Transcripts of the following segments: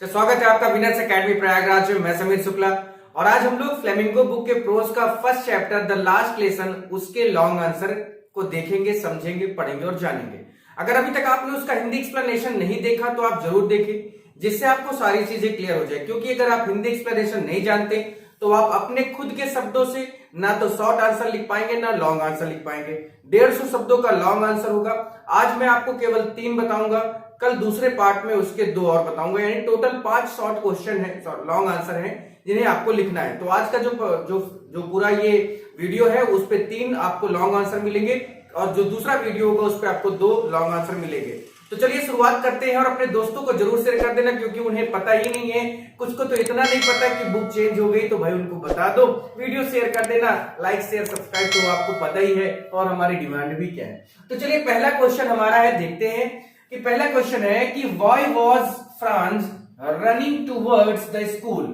तो स्वागत है आपका विनर्स एकेडमी प्रयागराज में। मैं समीर शुक्ला और आज हम लोग फ्लेमिंगो बुक के प्रोज का first chapter the last lesson उसके लॉन्ग आंसर को देखेंगे, समझेंगे, पढ़ेंगे और जानेंगे। अगर अभी तक आपने उसका हिंदी एक्सप्लेनेशन नहीं देखा तो आप जरूर देखें, जिससे आपको सारी चीजें क्लियर हो जाए। क्योंकि अगर आप हिंदी एक्सप्लेनेशन नहीं जानते तो आप अपने खुद के शब्दों से ना तो शॉर्ट आंसर लिख पाएंगे ना लॉन्ग आंसर लिख पाएंगे। 150 शब्दों का लॉन्ग आंसर होगा। आज मैं आपको केवल 3 बताऊंगा, कल दूसरे पार्ट में उसके 2 और बताऊंगा। यानी टोटल 5 शॉर्ट क्वेश्चन है, लॉन्ग आंसर है, जिन्हें आपको लिखना है। तो आज का जो पूरा ये वीडियो है उस पे 3 आपको लॉन्ग आंसर मिलेंगे और जो दूसरा वीडियो होगा उस पे आपको 2 लॉन्ग आंसर मिलेंगे। तो चलिए शुरुआत करते हैं और अपने दोस्तों को जरूर शेयर कर देना, क्योंकि उन्हें पता ही नहीं है। कुछ को तो इतना नहीं पता कि बुक चेंज हो गई, तो भाई उनको बता दो, वीडियो शेयर कर देना, लाइक शेयर सब्सक्राइब, तो आपको पता ही है और हमारी डिमांड भी क्या है। तो चलिए पहला क्वेश्चन हमारा है, देखते हैं कि पहला क्वेश्चन है कि why was France running towards the school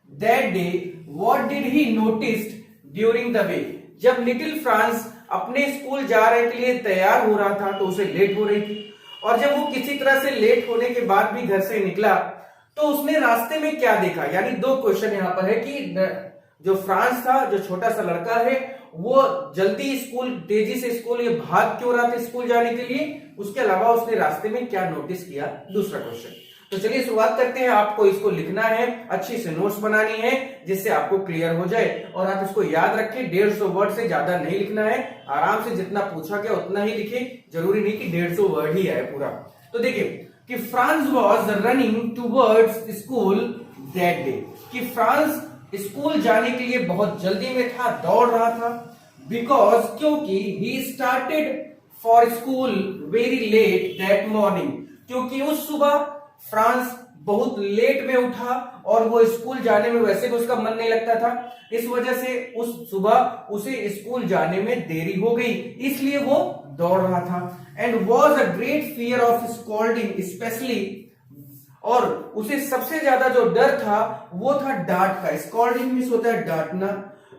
that day, what did he noticed during the way. जब लिटिल फ्रांस अपने स्कूल जा रहे के लिए तैयार हो रहा था तो उसे लेट हो रही थी, और जब वो किसी तरह से लेट होने के बाद भी घर से निकला तो उसने रास्ते में क्या देखा। यानी 2 क्वेश्चन यहां पर है कि जो फ्रांस था, जो छोटा सा लड़का है, वो जल्दी स्कूल, तेजी से स्कूल ये भाग क्यों रहा था स्कूल जाने के लिए, उसके अलावा उसने रास्ते में क्या नोटिस किया, दूसरा क्वेश्चन। तो चलिए शुरुआत करते हैं। आपको इसको लिखना है, अच्छी से नोट्स बनानी है, जिससे आपको क्लियर हो जाए और आप इसको याद रखें। 150 वर्ड से ज्यादा नहीं लिखना है, आराम से जितना पूछा गया उतना ही लिखे, जरूरी नहीं कि 150 वर्ड ही आए पूरा। तो देखिए कि France was running towards school that day, कि फ्रांस स्कूल जाने के लिए बहुत जल्दी में था, दौड़ रहा था। बिकॉज, क्योंकि he started for school very let that morning, क्योंकि उस सुबह फ्रांस बहुत लेट में उठा और वो स्कूल जाने में वैसे भी उसका मन नहीं लगता था। इस वजह से उस सुबह उसे स्कूल जाने में देरी हो गई, इसलिए वो दौड़ रहा था। And was a great fear of scolding specially, और उसे सबसे ज्यादा जो डर था वो था डांट का। स्कॉल्डिंग मींस होता है डांटना,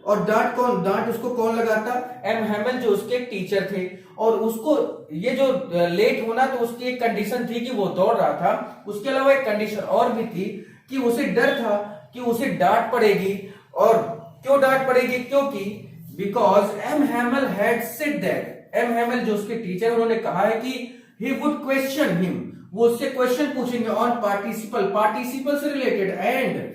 और डांट उसको कौन लगाता, एम हैमल जो उसके टीचर थे। और उसको ये जो लेट होना, तो उसकी एक कंडीशन थी कि वो दौड़ रहा था, उसके अलावा एक कंडीशन और भी थी कि उसे डर था कि उसे डांट पड़ेगी। और क्यों डांट पड़ेगी, क्योंकि because M Hamel had said that, M Hamel जो उसके टीचर, उन्होंने कहा है कि ही वुड क्वेश्चन हिम, वो उससे क्वेश्चन पूछेंगे ऑन पार्टिसिपल से related, and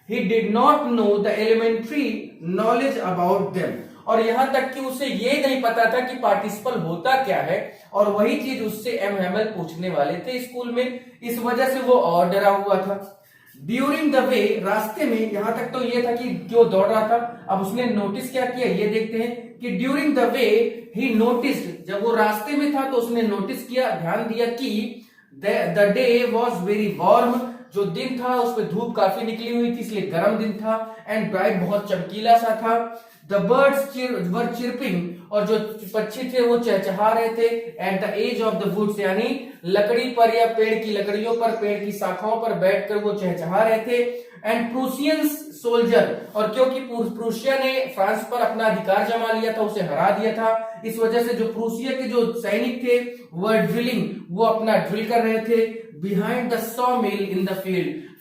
he did not know the elementary knowledge about them। और यहां तक कि उसे ये नहीं पता था कि पार्टिसिपल होता क्या है, और वही चीज उससे एम हैमल पूछने वाले थे स्कूल में, इस वजह से वो और डरा हुआ था। ड्यूरिंग द वे, रास्ते में, यहां तक तो ये था कि क्यों दौड़ रहा था। अब उसने नोटिस क्या किया ये देखते हैं कि during the way he noticed, जब वो रास्ते में था तो उसने नोटिस किया, ध्यान दिया कि the day was very warm, जो दिन था उसमें धूप काफी निकली हुई थी, इसलिए गर्म दिन था। एंड ब्राइट, बहुत चमकीला सा था। द बर्ड्स वर चिरपिंग, और जो पक्षी थे वो चहचहा रहे थे। At the edge of the woods, यानी लकड़ी पर या पेड़ की लकड़ियों पर, पेड़ की शाखाओं पर बैठकर वो चहचहा रहे थे। एंड प्रूसियंस सोल्जर, और क्योंकि प्रूसिया ने फ्रांस पर अपना अधिकार जमा लिया था, उसे हरा दिया था, इस वजह से जो प्रूसिया के जो सैनिक थे वो ड्रिलिंग, वो अपना ड्रिल कर रहे थे। Behind the saw mill in the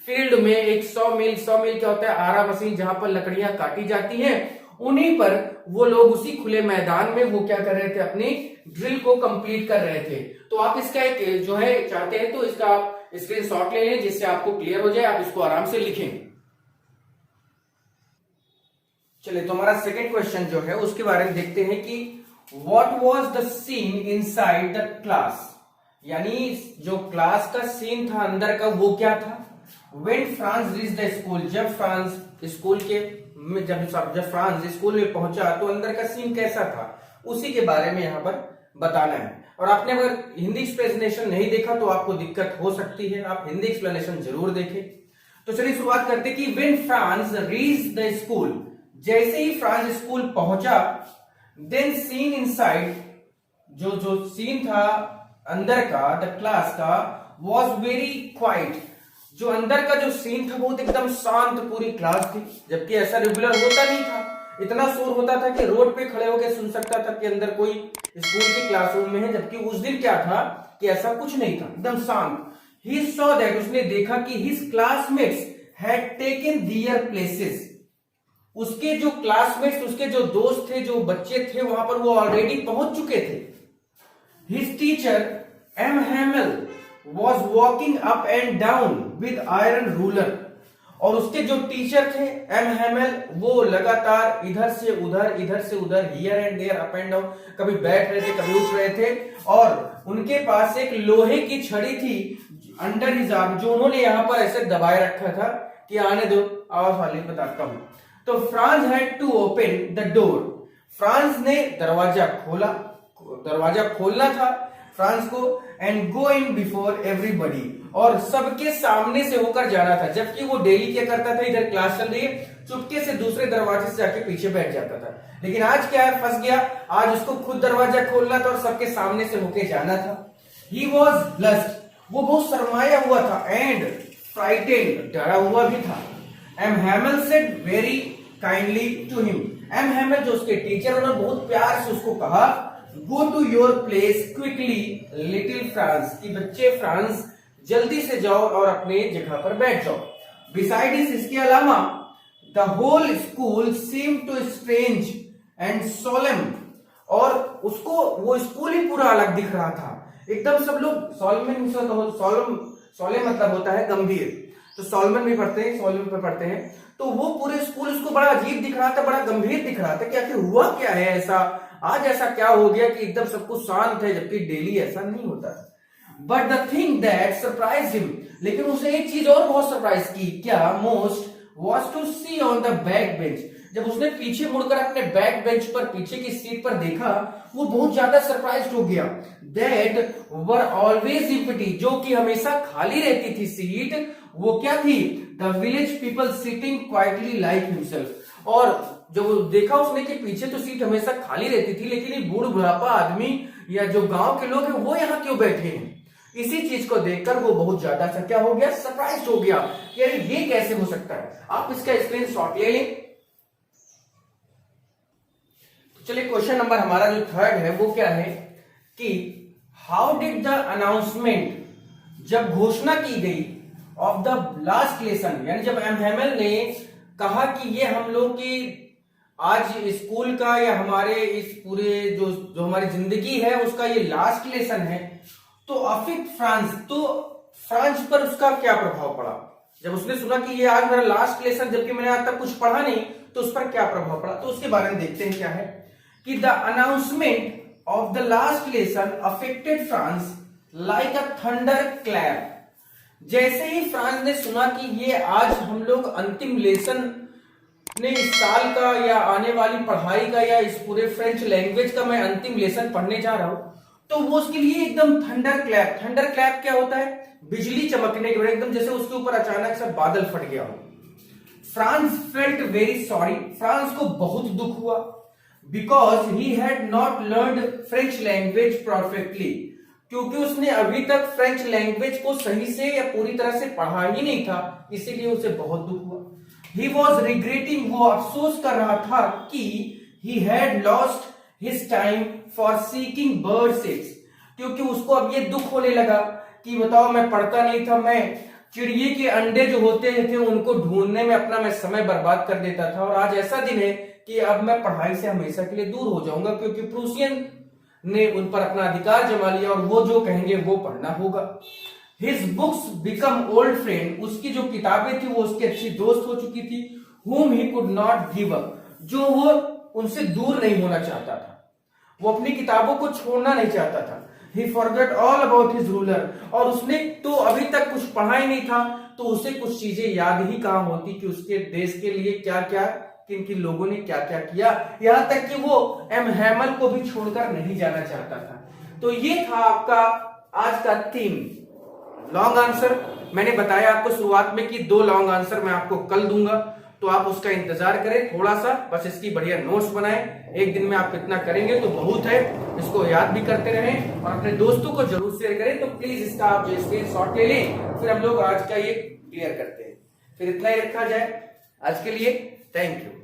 field में एक सॉ मिल क्या होता है, आरा मशीन, जहां पर लकड़ियां काटी जाती हैं, उन्हीं पर वो लोग उसी खुले मैदान में वो क्या कर रहे थे, अपनी ड्रिल को कंप्लीट कर रहे थे। तो आप इसका एक जो है चाहते हैं तो इसका आप स्क्रीनशॉट ले लें, जिससे आपको क्लियर हो जाए, आप इसको आराम से लिखें। चलिए तो हमारा सेकंड क्वेश्चन जो है उसके बारे में देखते हैं कि what was the scene inside the class, यानी जो क्लास का सीन था अंदर का वो क्या था। When France reach the school, जब फ्रांस स्कूल के जब फ्रांस स्कूल में पहुंचा तो अंदर का सीन कैसा था, उसी के बारे में यहां पर बताना है। और आपने अगर हिंदी एक्सप्लेनेशन नहीं देखा तो आपको दिक्कत हो सकती है, आप हिंदी एक्सप्लेनेशन जरूर देखें। तो चलिए शुरुआत करते कि when France reach the school, जैसे ही फ्रांस स्कूल पहुंचा, देन सीन इनसाइड, जो सीन था अंदर का, द क्लास का, वॉज वेरी क्वाइट, जो अंदर का जो सीन था बहुत एकदम शांत, पूरी क्लास थी, जबकि ऐसा रेगुलर होता नहीं था। इतना शोर होता था कि रोड पे खड़े होकर सुन सकता था कि अंदर कोई स्कूल के क्लासरूम में है, जबकि उस दिन क्या था कि ऐसा कुछ नहीं था, एकदम शांत। ही सॉ दैट, उसने देखा कि his classmates had taken their places, उसके जो क्लासमेट्स, उसके जो दोस्त थे, जो बच्चे थे वहां पर, वो ऑलरेडी पहुंच चुके थे। His teacher M Hamel was walking up and down with iron ruler, और उसके जो टीचर थे एम हैमल, वो लगातार इधर से उधर here and there, up and down, कभी बैठ रहे थे, कभी उठ रहे थे, और उनके पास एक लोहे की छड़ी थी अंडर हिज आर्म, जो उन्होंने यहां पर ऐसे दबाए रखा था कि आने दो, आवाज वाली बताता हूं। तो Franz had to open the door, Franz ने दरवाजा खोला, दरवाजा खोलना था फ्रांस को, and go in before everybody, और सबके सामने से होकर जाना था, जबकि वो डेली क्या करता था, इधर क्लास चल रही है, चुपके से दूसरे दरवाजे से जाके पीछे बैठ जाता था। लेकिन आज क्या है, फंस गया, आज उसको खुद दरवाजा खोलना था और सबके सामने से होके जाना था। ही वॉज ब्लस्ड, वो बहुत शर्माया हुआ था, एंड फ्राइटेंड, डरा हुआ भी था। M Hamel said very kindly to him, M Hamel जो उसके टीचर, उन्होंने बहुत प्यार से उसको कहा, go to your place quickly little Franz, कि बच्चे फ्रांस जल्दी से जाओ और अपने जगह पर बैठ जाओ। बिसाइड इसके अलावा the whole school seem to strange and solemn, और उसको वो स्कूल ही पूरा अलग दिख रहा था, एकदम सब लोग सोलेम मतलब होता है गंभीर, तो सॉलमन भी पढ़ते हैं, सॉलमन पे पढ़ते हैं, तो वो पूरे स्कूल उसको बड़ा अजीब दिख रहा था, बड़ा गंभीर दिख रहा था कि आखिर हुआ क्या है ऐसा, आज ऐसा क्या हो गया कि एकदम सब कुछ शांत है, जबकि डेली ऐसा नहीं होता। But the thing that surprise him, लेकिन उसे एक चीज और बहुत सरप्राइज की, क्या, most was to see on the back bench, जब उसने पीछे मुड़कर अपने बैक बेंच पर, पीछे की सीट पर देखा, वो बहुत ज्यादा सरप्राइज हो गया। दैट वर ऑलवेज एम्प्टी, जो कि हमेशा खाली रहती थी सीट, वो क्या थी, the village people sitting quietly like himself, और जब देखा उसने कि पीछे तो सीट हमेशा खाली रहती थी, लेकिन ये बूढ़ बुढ़ापा आदमी या जो गांव के लोग हैं वो यहाँ क्यों बैठे हैं, इसी चीज को देखकर वो बहुत ज्यादा सा क्या हो गया, सरप्राइज हो गया कि अरे ये कैसे हो सकता है। आप इसका स्क्रीनशॉट ले लें। तो चलिए, क्वेश्चन नंबर हमारा जो थर्ड है वो क्या है कि हाउ डिड द अनाउंसमेंट, जब घोषणा की गई, ऑफ द लास्ट लेसन, यानी जब एम हैमल ने कहा कि ये हम लोग की आज स्कूल का या हमारे इस पूरे जो हमारी जिंदगी है उसका ये लास्ट लेसन है, तो अफेक्ट फ्रांस, तो फ्रांस पर उसका क्या प्रभाव पड़ा, जब उसने सुना कि ये आज मेरा लास्ट लेसन, जबकि मैंने आज तक कुछ पढ़ा नहीं, तो उस पर क्या प्रभाव पड़ा, तो उसके बारे में देखते हैं क्या है कि the announcement of the last lesson affected France like a thunder clap, जैसे ही फ्रांस ने सुना कि ये आज हम लोग अंतिम लेसन ने इस साल का या आने वाली पढ़ाई का या इस पूरे फ्रेंच लैंग्वेज का मैं अंतिम लेसन पढ़ने जा रहा हूं, तो वो उसके लिए एकदम थंडर क्लैप, थंडर क्लैप क्या होता है, बिजली चमकने के बाद एकदम जैसे उसके ऊपर अचानक से बादल फट गया हो। France felt very sorry, France को बहुत दुख हुआ, because he had not learn French language perfectly, क्योंकि उसने अभी तक फ्रेंच लैंग्वेज को सही से या पूरी तरह से पढ़ा ही नहीं था, इसीलिए उसे बहुत दुख हुआ। ही वॉज रिग्रेटिंग, वो अफसोस कर रहा था कि he had lost his time for seeking bird seeds, क्योंकि उसको अब ये दुख होने लगा कि बताओ मैं पढ़ता नहीं था, मैं चिड़िए के अंडे जो होते थे उनको ढूंढने में अपना मैं समय बर्बाद कर देता था, और आज ऐसा दिन है कि अब मैं पढ़ाई से हमेशा के लिए दूर हो जाऊंगा, क्योंकि प्रूसियन ने उन पर अपना अधिकार जमा लिया और वो जो कहेंगे वो पढ़ना होगा। His books become old friend, उसकी जो किताबें थी वो उसकी अच्छी दोस्त हो चुकी थी, whom he could not give up, जो वो उनसे दूर नहीं होना चाहता था, वो अपनी किताबों को छोड़ना नहीं चाहता था। He forgot all about his ruler, और उसने तो अभी तक कुछ पढ़ा ही नहीं था, तो उसे कुछ चीजें याद ही कहाँ होती कि उसके देश के लिए क्या क्या, किन किन लोगों ने क्या क्या किया, यहां तक कि वो एम हैमल को भी छोड़कर नहीं जाना चाहता था। तो ये था आपका आज का थीम, लॉन्ग आंसर। मैंने बताया आपको शुरुआत में कि 2 लॉन्ग आंसर मैं आपको कल दूंगा, तो आप उसका इंतजार करें थोड़ा सा, बस इसकी बढ़िया नोट्स बनाएं, एक दिन में आप इतना करेंगे तो बहुत है, इसको याद भी करते रहें और अपने दोस्तों को जरूर शेयर करें। तो प्लीज इसका आप जो स्क्रीनशॉट ले लें, फिर हम लोग आज का ये क्लियर करते हैं। फिर इतना ही रखा जाए आज के लिए, थैंक यू।